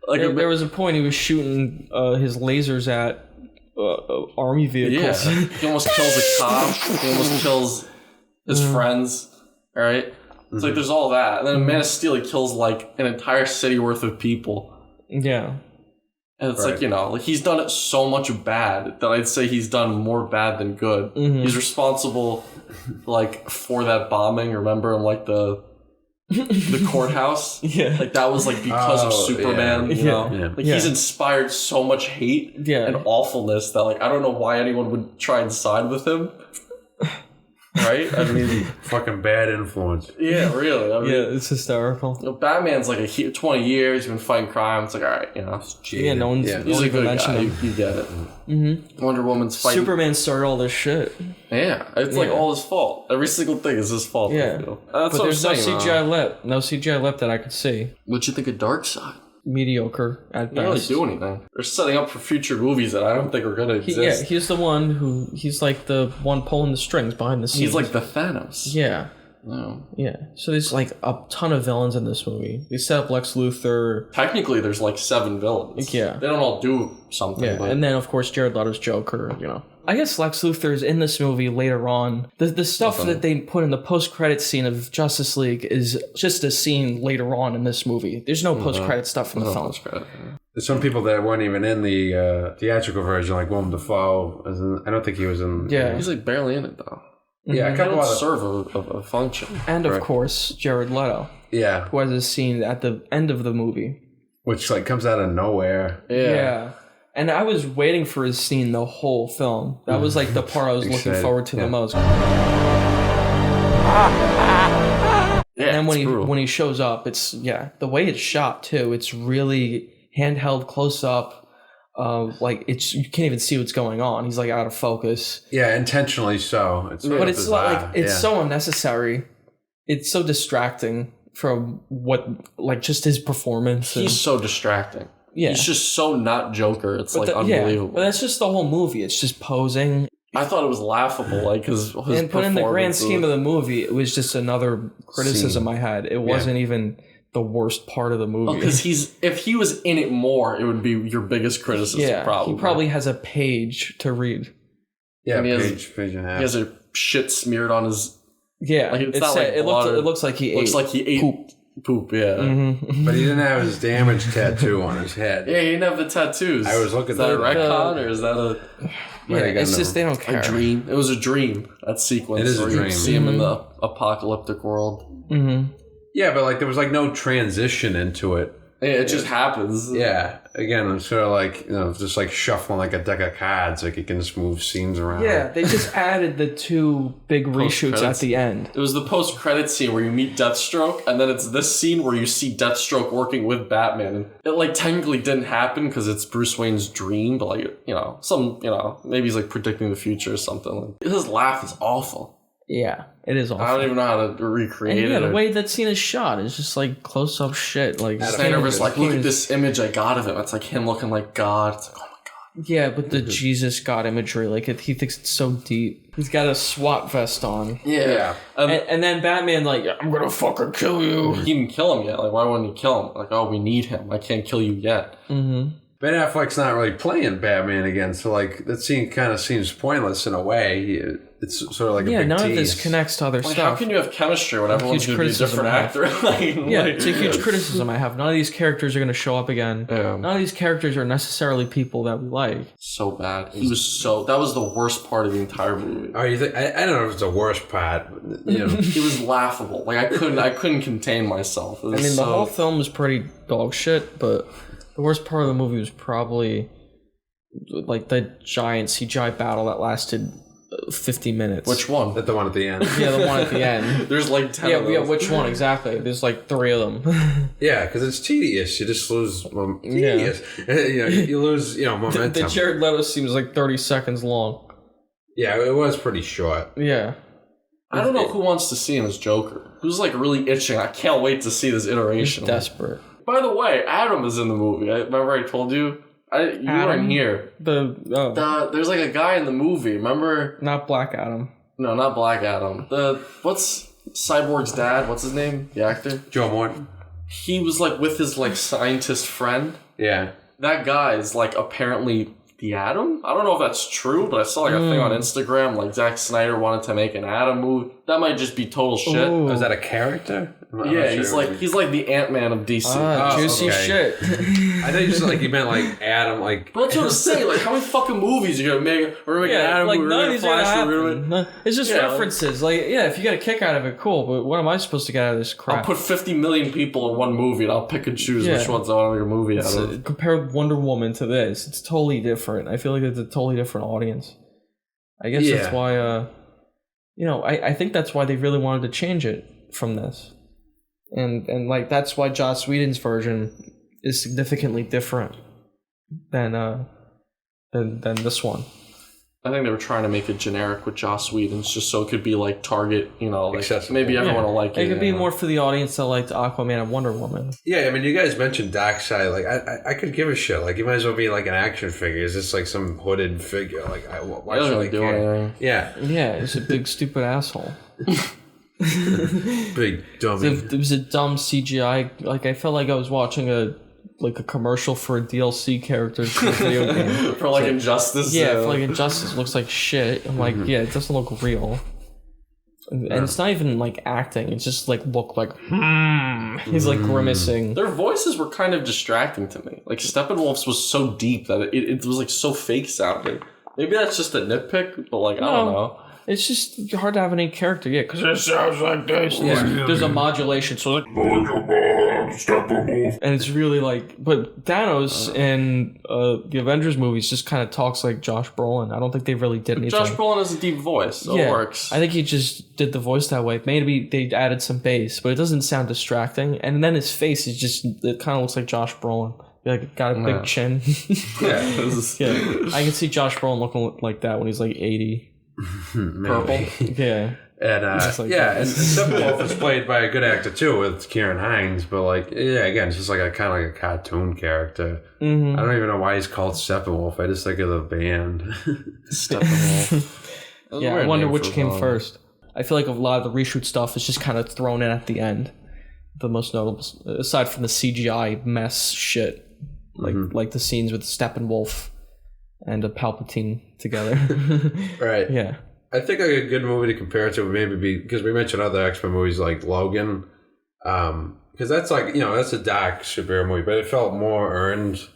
like there was a point he was shooting his lasers at army vehicles. Yeah, he almost kills a cop. He almost kills his friends. All right, it's like there's all that, and then in Man of Steel, he kills like an entire city worth of people. Yeah, and it's like like he's done it so much bad that I'd say he's done more bad than good. Mm-hmm. He's responsible. Like for that bombing, remember in like the courthouse? Yeah. Like that was like because of Superman, you know? Yeah. Like he's inspired so much hate and awfulness that like I don't know why anyone would try and side with him. Right? I mean fucking bad influence. Yeah, really. I mean, it's hysterical. Batman's like 20 years, he's been fighting crime. It's like, alright, no one's he's a good guy. You get it. Mm-hmm. Wonder Woman's fighting. Superman started all this shit. Yeah, it's like all his fault. Every single thing is his fault. Yeah, but there's no CGI lip. No CGI lip that I could see. What'd you think of Darkseid? Mediocre at best. They don't really do anything. They're setting up for future movies that I don't think are going to exist. He's the one he's like the one pulling the strings behind the scenes. He's like the Thanos. Yeah. Oh. Yeah. So there's like a ton of villains in this movie. They set up Lex Luthor. Technically, there's like 7 villains. Yeah. They don't all do something. Yeah. But... And then, of course, Jared Leto's Joker, I guess Lex Luthor's in this movie later on. The stuff that they put in the post-credit scene of Justice League is just a scene later on in this movie. There's no post-credit stuff in the film. There's some people that weren't even in the theatrical version, like Willem Dafoe. I don't think he was in... Yeah. He's like barely in it, though. Yeah, a couple of serve a function. And, of course, Jared Leto. Yeah. Who has a scene at the end of the movie. Which, like, comes out of nowhere. Yeah. And I was waiting for his scene the whole film. That was, like, the part I was looking forward to the most. Yeah, and then when he shows up, it's, the way it's shot, too, it's really handheld close up. Like you can't even see what's going on. He's like out of focus. Yeah, intentionally so. It's so unnecessary. It's so distracting from just his performance. He's so distracting. Yeah, he's just so not Joker. It's unbelievable. But that's just the whole movie. It's just posing. I thought it was laughable, like his but in the grand scheme of the movie, it was just another criticism I had. It wasn't even the worst part of the movie. Because if he was in it more, it would be your biggest criticism. Probably. He probably has a page to read. Yeah, page and a half. He has a shit smeared on his. Yeah, like it's not like it looks like he ate poop. Yeah, but he didn't have his damage tattoo on his head. Yeah, he didn't have the tattoos. I was looking. Is that a retcon or is that a? Yeah, it's just they don't care. A dream. It was a dream. That sequence. It is a dream. You see him in the apocalyptic world. Mm-hmm. Yeah, but like there was like no transition into it. Yeah, it just happens. Yeah. Again, I'm sort of like, just like shuffling like a deck of cards. Like you can just move scenes around. Yeah, they just added the two big reshoots at the end. It was the post-credit scene where you meet Deathstroke, and then it's this scene where you see Deathstroke working with Batman. And it like technically didn't happen because it's Bruce Wayne's dream, but like, maybe he's like predicting the future or something. His laugh is awful. Yeah, it is awful. I don't even know how to recreate it. The way that scene is shot is just like close-up shit. Like Snyder was like, look at this image I got of him. It's like him looking like God. It's like, oh my God. Yeah, but the Jesus God imagery, like he thinks it's so deep. He's got a SWAT vest on. Yeah. And then Batman, like, I'm gonna fucking kill you. He didn't kill him yet. Like, why wouldn't he kill him? Like, oh, we need him. I can't kill you yet. Mm-hmm. Ben Affleck's not really playing Batman again, so like that scene kind of seems pointless in a way. It's sort of like a big none tease. of this connects to other stuff. How can you have chemistry when everyone's going to be a different actor? It's a huge criticism I have. None of these characters are going to show up again. Yeah. None of these characters are necessarily people that we like. So bad. That was the worst part of the entire movie. Oh, you think? I don't know if it's the worst part. It was laughable. Like I couldn't contain myself. The whole film was pretty dog shit, but the worst part of the movie was probably like the giant CGI battle that lasted 50 minutes. Which one? The one at the end. Yeah, the one at the end. There's like 10 of those. Yeah, which one exactly? There's like 3 of them. Yeah, because it's tedious. You just lose tedious. Yeah. You lose momentum. The Jared Leto scene was like 30 seconds long. Yeah, it was pretty short. Yeah. I don't know who wants to see him as Joker. Who's like really itching. I can't wait to see this iteration. He's desperate. By the way, Adam is in the movie. Remember I told you? You weren't here. There's like a guy in the movie. Remember? Not Black Adam. No, not Black Adam. What's Cyborg's dad? What's his name? The actor? Joe Morton. He was like with his like scientist friend. Yeah. That guy is like apparently the Atom? I don't know if that's true, but I saw like a thing on Instagram like Zack Snyder wanted to make an Atom movie. That might just be total shit. Oh, is that a character? Yeah, he's like the Ant-Man of DC. Juicy shit. I thought you meant like Adam, like. But that's what I'm saying. Like, how many fucking movies are you gonna make? We're gonna make an Adam movie. None of these are gonna happen. It's just references. Like, if you get a kick out of it, cool. But what am I supposed to get out of this crap? I'll put 50 million people in one movie, and I'll pick and choose which ones I want to make a movie out of. Compare Wonder Woman to this. It's totally different. I feel like it's a totally different audience. I guess that's why. I think that's why they really wanted to change it from this. And like that's why Joss Whedon's version is significantly different than this one. I think they were trying to make it generic with Joss Whedon's just so it could be like target, like accessible. Maybe everyone will like it. It could be more for the audience that liked Aquaman and Wonder Woman. Yeah, I mean, you guys mentioned Darkseid. Like, I could give a shit. Like, you might as well be like an action figure. Is this like some hooded figure? Like, why should I care? Yeah. Yeah, it's a big stupid asshole. Big dummy. It was a dumb CGI. Like, I felt like I was watching a commercial for a DLC character for a video game. For like Injustice? Yeah, for like Injustice. It looks like shit. I'm like, it doesn't look real. And it's not even like acting. It's just like look like, he's like grimacing. Their voices were kind of distracting to me. Like Steppenwolf's was so deep that it was like so fake sounding. Maybe that's just a nitpick, but like, I don't know. It's just hard to have any character, because it sounds like this. There's a modulation, so like, and it's really like, but Thanos in the Avengers movies just kind of talks like Josh Brolin. I don't think they really did anything. Josh Brolin has a deep voice, so it works. I think he just did the voice that way. Maybe they added some bass, but it doesn't sound distracting. And then his face is just, it kind of looks like Josh Brolin. Like, got a big chin. I can see Josh Brolin looking like that when he's like 80. Purple. Yeah. And and Steppenwolf is played by a good actor too, with Kieran Hines. But again, it's just like a kind of like a cartoon character. I don't even know why he's called Steppenwolf. I just think of the band. Steppenwolf. I wonder which came first. I feel like a lot of the reshoot stuff is just kind of thrown in at the end. The most notable, aside from the CGI mess shit, like the scenes with Steppenwolf and a Palpatine together. Right. Yeah. I think like a good movie to compare it to would maybe be, because we mentioned other X-Men movies like Logan, because that's like, that's a dark superhero movie, but it felt more earned.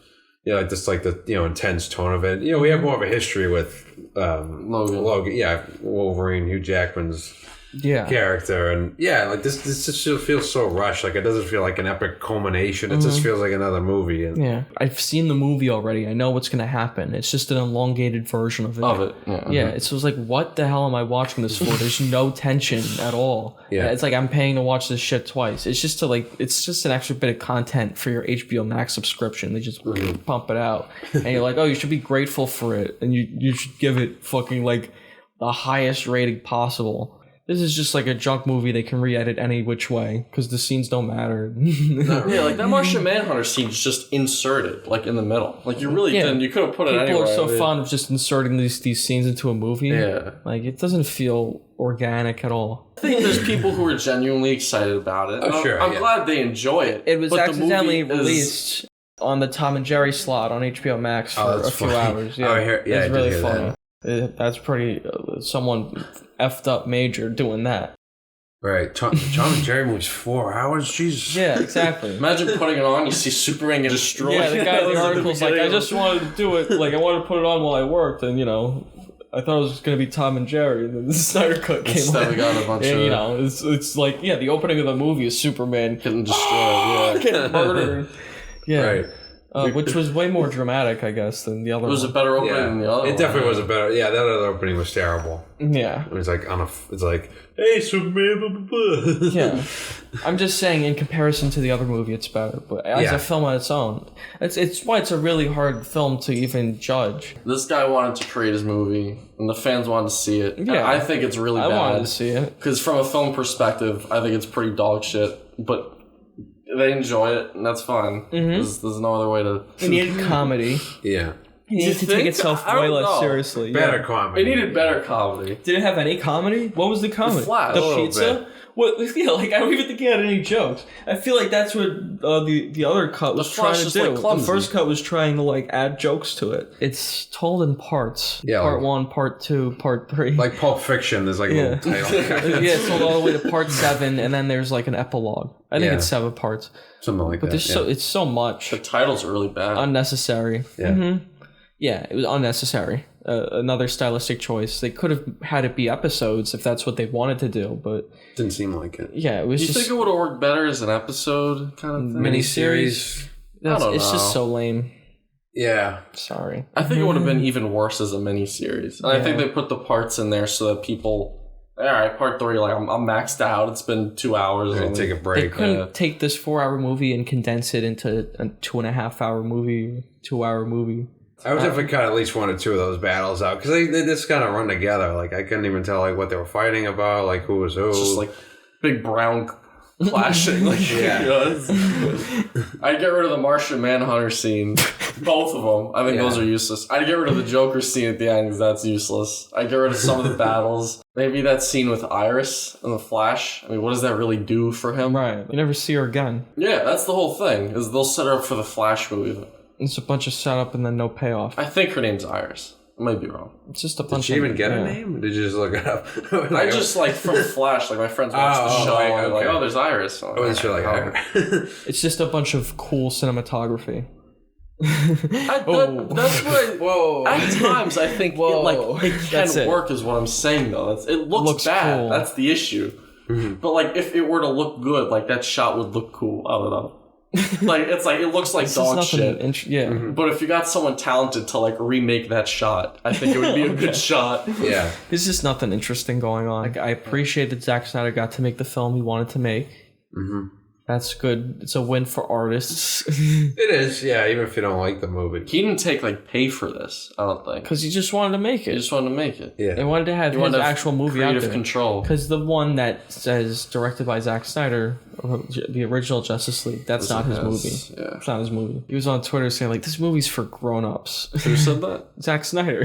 Like this, like the intense tone of it. We have more of a history with Logan. Yeah, Wolverine, Hugh Jackman's character, and like this just feels so rushed. Like it doesn't feel like an epic culmination. It just feels like another movie. And I've seen the movie already. I know what's gonna happen. It's just an elongated version of it. It was like, what the hell am I watching this for? There's no tension at all. It's like I'm paying to watch this shit twice. It's just it's just an extra bit of content for your HBO Max subscription. They just pump it out, and you're like, oh, you should be grateful for it, and you should give it fucking like the highest rating possible. This is just like a junk movie they can re-edit any which way because the scenes don't matter. Like that Martian Manhunter scene's just inserted like in the middle. Like you really didn't. You could have put it anywhere. People are so fond of just inserting these scenes into a movie. Yeah. Like it doesn't feel organic at all. I think there's people who are genuinely excited about it. I'm glad they enjoy it. It was accidentally released on the Tom and Jerry slot on HBO Max for a few hours. Yeah, it's really funny. That's pretty. Someone effed up major doing that. Right. Tom and Jerry movies 4 hours? Jesus. Yeah, exactly. Imagine putting it on, you see Superman get destroyed. Yeah, the guy in the article's like, I just wanted to do it. Like, I wanted to put it on while I worked, and, I thought it was going to be Tom and Jerry, and then the Snyder Cut came on. We got a bunch of... it's like, the opening of the movie is Superman getting destroyed, getting murdered. Yeah. Right. Which was way more dramatic, I guess, than the other one. It was a better opening than the other one. It definitely was a better... Yeah, that other opening was terrible. Yeah. It was like, it's like, hey, Superman, blah, blah, blah. Yeah. I'm just saying, in comparison to the other movie, it's better. But as a film on its own, it's why it's a really hard film to even judge. This guy wanted to create his movie, and the fans wanted to see it. Yeah. I think it's really bad. I wanted to see it. Because from a film perspective, I think it's pretty dog shit. But... they enjoy it, and that's fine. There's no other way to... It needed comedy. Yeah. It needed to take itself way less seriously. Better comedy. It needed better comedy. Did it have any comedy? What was the comedy? The Flash. The pizza? What? Yeah, I don't even think it had any jokes. I feel like that's what the other cut was trying to do. The first cut was trying to add jokes to it. It's told in parts. Yeah, part 1, part 2, part 3. Like Pulp Fiction, there's a little title. It's told all the way to part 7, and then there's an epilogue. I think it's 7 parts. Something like that. But it's so much. The titles are really bad. Unnecessary. Yeah. Yeah, it was unnecessary. Another stylistic choice. They could have had it be episodes if that's what they wanted to do, but... didn't seem like it. Yeah, it was Do you think it would have worked better as an episode kind of thing? Miniseries? It's just so lame. Yeah. Sorry. I think it would have been even worse as a miniseries. And I think they put the parts in there so that people... all right, part 3, I'm maxed out. It's been 2 hours. And take a break. They couldn't take this 4-hour movie and condense it into a 2.5-hour movie, 2-hour movie. I would definitely cut at least 1 or 2 of those battles out because they just kind of run together. I couldn't even tell what they were fighting about, who was who. It's just big brown clashing. I'd get rid of the Martian Manhunter scene. Both of them. I think those are useless. I'd get rid of the Joker scene at the end because that's useless. I'd get rid of some of the battles. Maybe that scene with Iris and the Flash. I mean, what does that really do for him? Right. You never see her again. Yeah, that's the whole thing. Is they'll set her up for the Flash movie. It's a bunch of setup and then no payoff. I think her name's Iris. I might be wrong. It's just a bunch of... Did she even get a name? Or did you just look it up? I just, from Flash, my friends watch the show, and they're there's Iris. It's just a bunch of cool cinematography. That's what. Whoa! At times, I think it can work. Is what I'm saying though. It looks bad. Cool. That's the issue. Mm-hmm. But like, if it were to look good, like that shot would look cool. I don't know. It looks like dog shit. Mm-hmm. But if you got someone talented to like remake that shot, I think it would be a good shot. Yeah. There's just nothing interesting going on. Like, I appreciate that Zack Snyder got to make the film he wanted to make. Mm-hmm. That's good. It's a win for artists. It is, yeah, even if you don't like the movie. He didn't take pay for this, I don't think. Because he just wanted to make it. Yeah. They wanted to have his actual movie out there. Creative control. Because the one that says directed by Zack Snyder, the original Justice League, that's not his movie. Yeah. It's not his movie. He was on Twitter saying, like, this movie's for grown-ups. Who said that? Zack Snyder.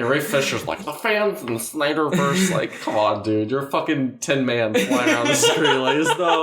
Ray Fisher's like, the fans in the Snyderverse, like, come on, dude. You're a fucking Tin Man flying around the screen. Like, it's no...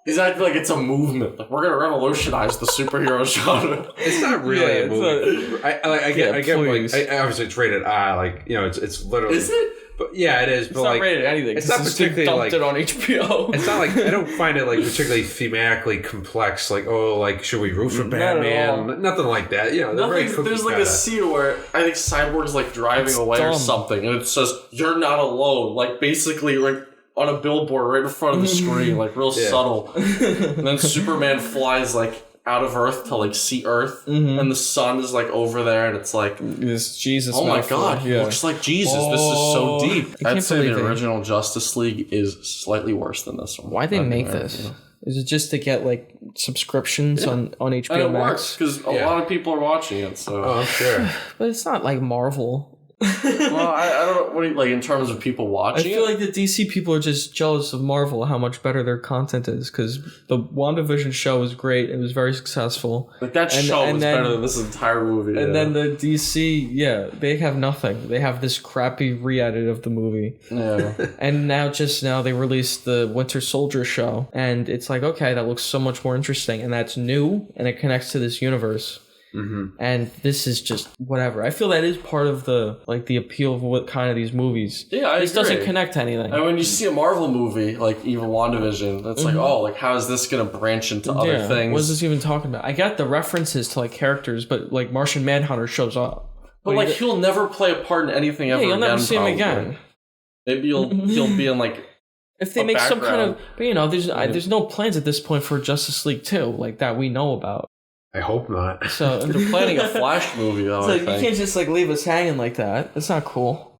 He's acting like it's a movement. Like, we're gonna revolutionize the superhero genre. It's not really a movie. I get. Obviously, it's rated R. Like, you know, it's literally. Is it? But yeah, it is. It's not rated anything. It's not particularly dumped it on HBO. It's not like I don't find it like particularly thematically complex. Like, should we root for Batman? Nothing like that. You know, there's like a scene where I think Cyborg's like driving away or something, and it says "You're not alone." Like, basically, like, on a billboard right in front of the screen, like real subtle. And then Superman flies like out of Earth to like see Earth, and the sun is like over there, and it's like this Jesus. Oh my God, he looks like Jesus. This is so deep. I'd say the original Justice League is slightly worse than this one. Why'd they make this? You know? Is it just to get like subscriptions on HBO and it Max? Works because a lot of people are watching it. So I'm sure, but it's not like Marvel. Well, I don't know. What do you, like in terms of people watching? I feel like the DC people are just jealous of Marvel, how much better their content is. Because the WandaVision show was great; it was very successful. Like that show was better than this entire movie. And then the DC, they have nothing. They have this crappy re-edit of the movie. Yeah. And now they released the Winter Soldier show, and it's like, okay, that looks so much more interesting, and that's new, and it connects to this universe. Mm-hmm. And this is just whatever. I feel that is part of the appeal of what kind of these movies. Yeah, this doesn't connect to anything. And when you see a Marvel movie, like even WandaVision, that's like, like, how is this going to branch into other things? What is this even talking about? I got the references to like characters, but like Martian Manhunter shows up. But like he'll never play a part in anything ever again. You'll never see him again. Maybe he'll be in like if they make some kind of, but you know, there's no plans at this point for Justice League 2 like that we know about. I hope not. So they're planning a Flash movie, though. So you can't just like leave us hanging like that. That's not cool.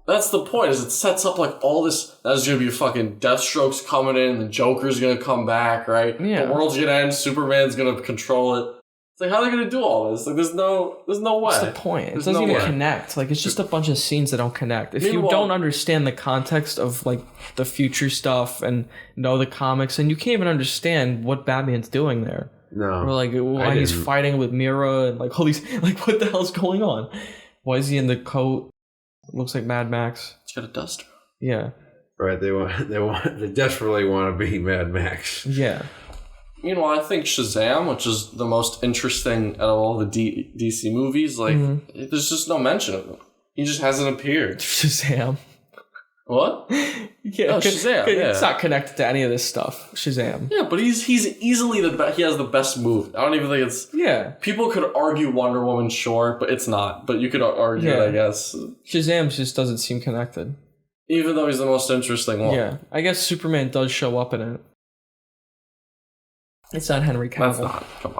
That's the point. Is it sets up like all this? That's gonna be fucking Deathstroke's coming in, the Joker's gonna come back, right? Yeah. The world's gonna end. Superman's gonna control it. It's like, how are they gonna do all this? Like, there's no way. That's the point. It doesn't even connect. Like, it's just a bunch of scenes that don't connect. If you don't understand the context of like the future stuff and know the comics, and you can't even understand what Batman's doing there. No. Or like why he's fighting with Mira and like all these, like, what the hell's going on? Why is he in the coat? It looks like Mad Max. He's got a duster. Yeah. Right. They desperately want to be Mad Max. Yeah. Meanwhile, I think Shazam, which is the most interesting out of all the DC movies, like there's just no mention of him. He just hasn't appeared. Shazam. What? Shazam. It's not connected to any of this stuff. Shazam. Yeah, but he's easily the best. He has the best move. I don't even think it's. Yeah. People could argue Wonder Woman, sure, but it's not. But you could argue it, I guess. Shazam just doesn't seem connected. Even though he's the most interesting one. Yeah. I guess Superman does show up in it. It's not Henry Cavill. That's not. Come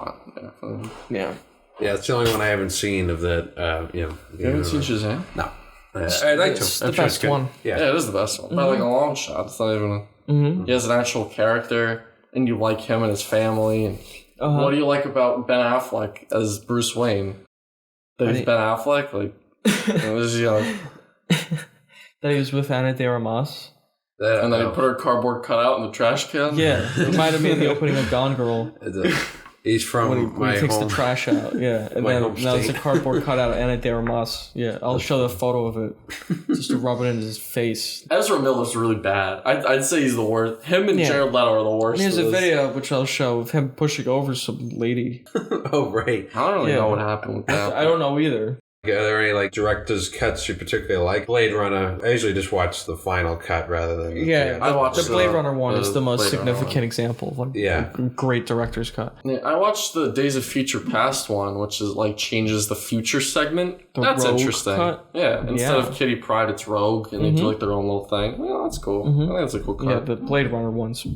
on. Yeah. Yeah, it's the only one I haven't seen of that. You haven't seen Shazam? No. I'd like to. It's the best one. Yeah, it is the best one. By like a long shot. It's not even he has an actual character, and you like him and his family. And what do you like about Ben Affleck as Bruce Wayne? That he's Ben Affleck? Like, that he was with Ana de Armas. And then he put her cardboard cutout in the trash can? Yeah. It reminded me of the opening of Gone Girl. He's from when he takes the trash out, yeah. And then now it's a cardboard cutout of Ana de Armas. Yeah, I'll show the photo of it just to rub it into his face. Ezra Miller's really bad. I'd say he's the worst. Him and Jared Leto are the worst. And there's a video which I'll show of him pushing over some lady. Oh, right. I don't really know what happened with that. I don't know either. Are there any like director's cuts you particularly like? Blade Runner. I usually just watch the final cut rather than I watched the Blade Runner one is the most significant example of a great director's cut. Yeah, I watched the Days of Future Past one, which is like changes the future segment. That's interesting. Cut? Yeah, instead of Kitty Pryde, it's Rogue, and they do like their own little thing. Well, that's cool. I think it's a cool cut. Yeah, the Blade Runner one's.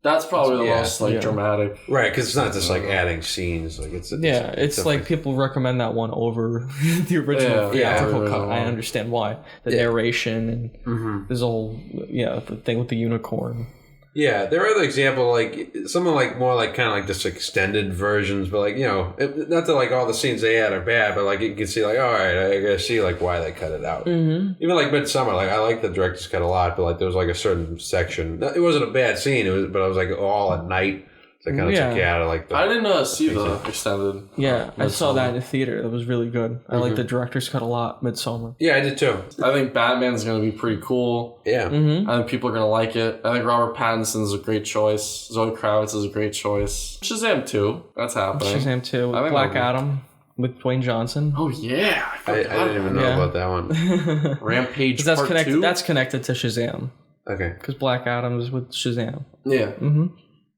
That's probably the most dramatic, right? Because it's not just like adding scenes. Like it's like people recommend that one over the original theatrical cut. I understand why the narration and there's a whole the thing with the unicorn. Yeah, there are other examples like something like more like kind of like just extended versions, but like not that like all the scenes they had are bad, but like you can see like all right, I gotta see like why they cut it out. Even like Midsommar, like I like the director's cut a lot, but like there was like a certain section. It wasn't a bad scene, but I was like all at night. So I kind of took you out of like the... I didn't see the extended. Yeah, I saw that in the theater. That was really good. I like the director's cut a lot, Midsommar. Yeah, I did too. I think Batman's going to be pretty cool. Yeah. I think people are going to like it. I think Robert Pattinson's a great choice. Zoe Kravitz is a great choice. Shazam 2. That's happening. Shazam 2. Black Adam with Dwayne Johnson. Oh, yeah. I didn't even know about that one. Rampage Part connected, 2? That's connected to Shazam. Okay. Because Black Adam is with Shazam. Yeah.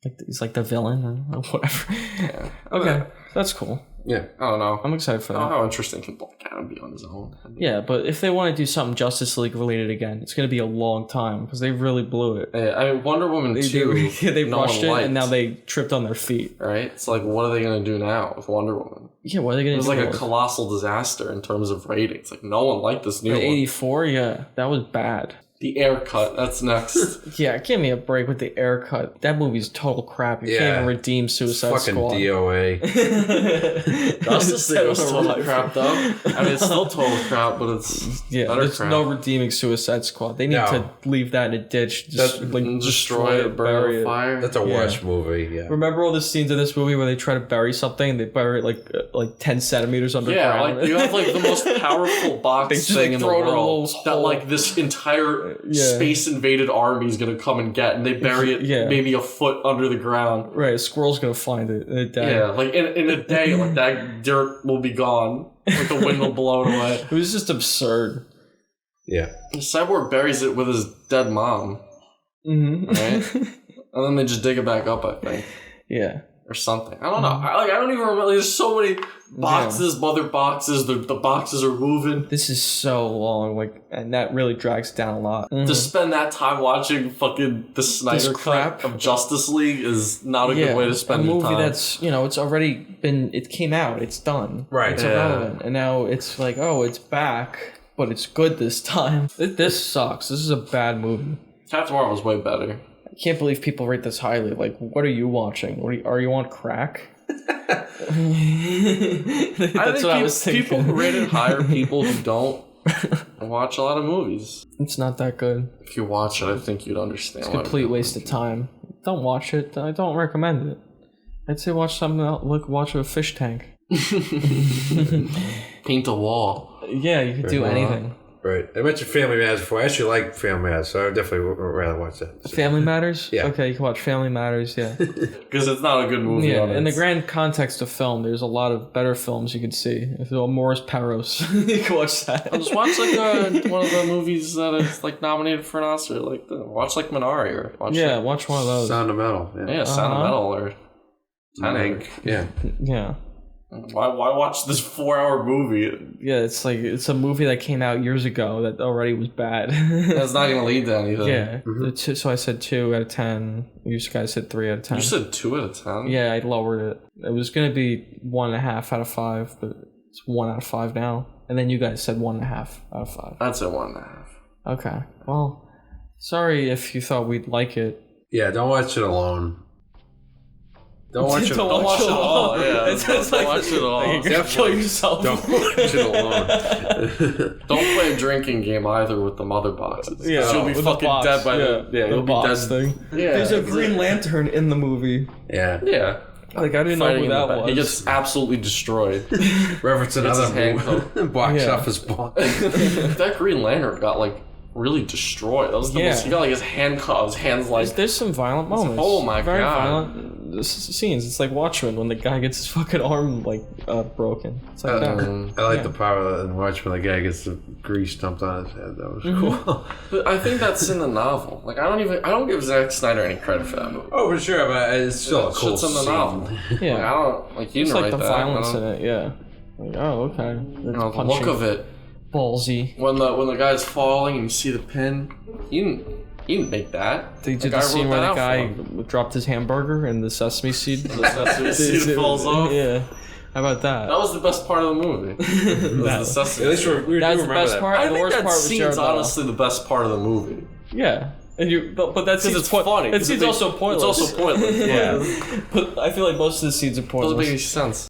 Like he's like the villain or whatever. Yeah. Okay, that's cool. Yeah, I don't know. I'm excited for that. How interesting can Black Adam be on his own? Yeah, but if they want to do something Justice League related again, it's going to be a long time because they really blew it. Yeah, I mean, Wonder Woman 2. They rushed it and now they tripped on their feet. Right? It's like, what are they going to do now with Wonder Woman? Yeah, what are they going to do? It was like a colossal disaster in terms of ratings. Like, no one liked this new one. 84, yeah, that was bad. The Air Cut, that's next. Yeah, give me a break with the Air Cut. That movie's total crap. You can't even redeem Suicide Squad. Fucking DOA. Justice League was total crap, though. I mean, it's still total crap, but it's there's crap. No redeeming Suicide Squad. They need to leave that in a ditch. Just destroy it, bury it. Fire. That's a worse movie, yeah. Remember all the scenes in this movie where they try to bury something and they bury it like 10 centimeters underground? Yeah, like you have like the most powerful box thing in the world that like this entire space invaded army is gonna come and get, and they bury it maybe a foot under the ground. Right, a squirrel's gonna find it in a day. Yeah, like in a day, like that dirt will be gone. Like the wind will blow it away. It was just absurd. Yeah. Cyborg buries it with his dead mom. Right? And then they just dig it back up, I think. Yeah. Or something. I don't know. I don't even remember. There's so many boxes, mother boxes. The boxes are moving. This is so long, and that really drags down a lot. To spend that time watching fucking the Snyder cut of Justice League is not a good way to spend your time. A movie that's, it's already been, it came out, it's done. Right. It's irrelevant. And now it's like, oh, it's back, but it's good this time. This sucks. This is a bad movie. Captain Marvel's way better. I can't believe people rate this highly. Like, what are you watching? Are you on crack? That's what I was thinking. People who rate it higher are people who don't watch a lot of movies. It's not that good. If you watch it, I think you'd understand. It's a complete waste of time. Don't watch it. I don't recommend it. I'd say watch something else. Watch a fish tank. Paint a wall. Yeah, you could do anything. Right. I mentioned Family Matters before. I actually like Family Matters, so I would definitely rather watch that. So. Family Matters? Yeah. Okay, you can watch Family Matters, yeah. Because it's not a good movie. Yeah, in the grand context of film, there's a lot of better films you could see. If you're Morris Paros, you can watch that. I'll just watch one of the movies that is nominated for an Oscar. Watch Minari or watch watch one of those. Sound of Metal. Yeah, Sound of Metal or Tank. Yeah. Yeah. Why watch this 4-hour movie? Yeah, it's a movie that came out years ago that already was bad. That's not going to lead to anything. Yeah. So I said 2 out of 10. You guys said 3 out of 10. You said 2 out of 10? Yeah, I lowered it. It was going to be 1.5 out of 5, but it's 1 out of 5 now. And then you guys said 1.5 out of 5. I'd say 1.5. Okay. Well, sorry if you thought we'd like it. Yeah, don't watch it alone. Don't watch it all. Yeah, don't watch it all. You're gonna kill yourself. Don't watch it alone. Don't play a drinking game either with the mother boxes. Yeah, you'll be fucking dead by the box thing. Yeah, there's a Green Lantern in the movie. Yeah. Yeah. I didn't know who that was. He gets absolutely destroyed. Reference another movie. Box office box. That Green Lantern got really destroyed. That was the most. He got like his hand cut. His hands like. There's some violent moments. Oh my Very god! Violent scenes. It's like Watchmen when the guy gets his fucking arm like broken. It's like that. I like the part in Watchmen the guy gets the grease dumped on his head. That was cool. But I think that's in the novel. Like I don't give Zack Snyder any credit for that movie. Oh, for sure, but it's still a cool shit's in the scene. novel. Yeah, like, I don't like you. It's like the that. violence in it. Yeah. Like, oh, okay. The look of it. Ballsy. When the guy's falling and you see the pin, you didn't make that. They did the scene where the guy dropped his hamburger and the sesame seed. The sesame seed falls off. Yeah. How about that? That was the best part of the movie. The sesame. At least we that's do the best that. part. I the think worst that part was scene's honestly the best part of the movie. Yeah. And but that scene's it's funny. That scene's also pointless. It's also pointless. Yeah. But I feel like most of the scenes are pointless. Doesn't make any sense.